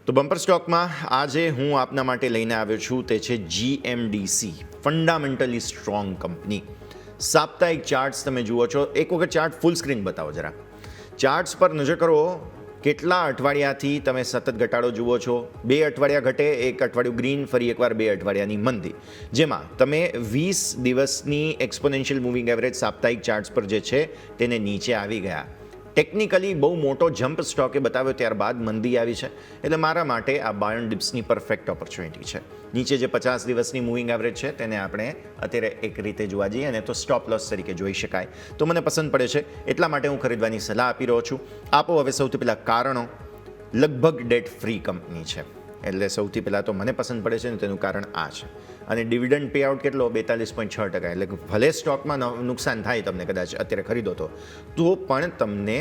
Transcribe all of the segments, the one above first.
તો બમ્પર સ્ટોકમાં આજે હું આપના માટે લઈને આવ્યો છું તે છે GMDC, ફંડામેન્ટલી સ્ટ્રોંગ કંપની. સાપ્તાહિક ચાર્ટ્સ તમે જુઓ છો, એક વખત ચાર્ટ ફૂલ સ્ક્રીન બતાવો જરા. ચાર્ટ્સ પર નજર કરો, કેટલા અઠવાડિયાથી તમે સતત ઘટાડો જુઓ છો. 2 અઠવાડિયા ઘટે, 1 અઠવાડિયું ગ્રીન, ફરી એકવાર 2 અઠવાડિયાની મંદી, જેમાં તમે 20 દિવસની એક્સપોનેન્શિયલ મૂવિંગ એવરેજ સાપ્તાહિક ચાર્ટ્સ પર જે છે તેને નીચે આવી ગયા. ટેકનિકલી બહુ મોટો જમ્પ સ્ટોકે બતાવ્યો, ત્યારબાદ મંદી આવી છે. એટલે મારા માટે આ બાય ઓન ડિપ્સની પરફેક્ટ ઓપોર્ચ્યુનિટી છે. નીચે જે 50 દિવસની મૂવિંગ એવરેજ છે તેને આપણે અત્યારે એક રીતે જોવા જઈએ અને તો સ્ટોપ લોસ તરીકે જોઈ શકાય. તો મને પસંદ પડે છે, એટલા માટે હું ખરીદવાની સલાહ આપી રહ્યો છું. આપો હવે સૌથી પહેલાં કારણો. લગભગ ડેટ ફ્રી કંપની છે, એટલે સૌથી પહેલાં તો મને પસંદ પડે છે ને તેનું કારણ આ છે. અને ડિવિડન્ડ પે આઉટ કેટલો? 42.6%. એટલે ભલે સ્ટોકમાં નુકસાન થાય તમને, કદાચ અત્યારે ખરીદો તો પણ તમને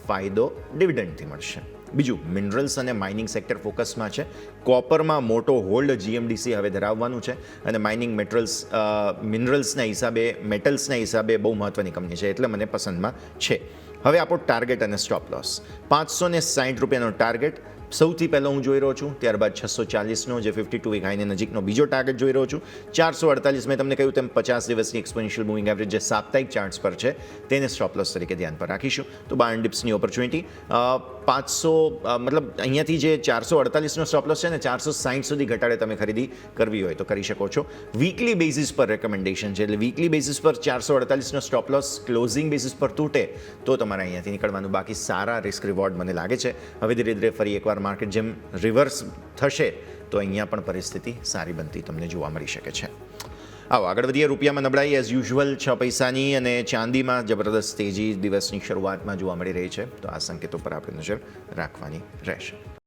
ફાયદો ડિવિડન્ડથી મળશે. બીજું, મિનરલ્સ અને માઇનિંગ સેક્ટર ફોકસમાં છે. કોપરમાં મોટો હોલ્ડ GMDC હવે ધરાવવાનું છે અને માઇનિંગ મિનરલ્સના હિસાબે, મેટલ્સના હિસાબે બહુ મહત્ત્વની કંપની છે, એટલે મને પસંદમાં છે. હવે આપણો ટાર્ગેટ અને સ્ટોપ લોસ. 560 રૂપિયાનો ટાર્ગેટ સૌથી પહેલો હું જોઈ રહ્યો છું, ત્યારબાદ 640નો જે 52 વીક હાઈને નજીકનો બીજો ટાર્ગેટ જોઈ રહ્યો છું. 448 મેં તમને કહ્યું તેમ 50 દિવસની એક્સપોનેન્શિયલ મૂવિંગ એવરેજ જે સાપ્તાહિક ચાર્ટ્સ પર છે તેને સ્ટોપ લોસ તરીકે ધ્યાન પર રાખીશું. તો બાય ઓન ડિપ્સની ઓપોર્ચ્યુનિટી 500 મતલબ અહીંયાથી જે 448નો સ્ટોપ લોસ છે ને, 460 સુધી ઘટાડે તમે ખરીદી કરવી હોય તો કરી શકો છો. વીકલી બેઝિસ પર રેકમેન્ડેશન છે, એટલે વીકલી બેઝિસ પર 448નો સ્ટોપ લોસ ક્લોઝિંગ બેઝિસ પર તૂટે તો તમારે અહીંયાથી નીકળવાનું. બાકી સારા રિસ્ક રિવોર્ડ મને લાગે છે. હવે ધીરે ધીરે ફરી એકવાર માર્કેટ જેમ રિવર્સ થશે તો અહીંયા પણ પરિસ્થિતિ સારી બનતી તમને જોવા મળી શકે છે. આવો આગળ વધીએ. રૂપિયામાં નબળાઈ એઝ યુઝ્યુઅલ 6 પૈસાની અને ચાંદીમાં જબરદસ્ત તેજી દિવસની શરૂઆતમાં જોવા મળી રહી છે. તો આ સંકેતો પર આપણે નજર રાખવાની રહેશે.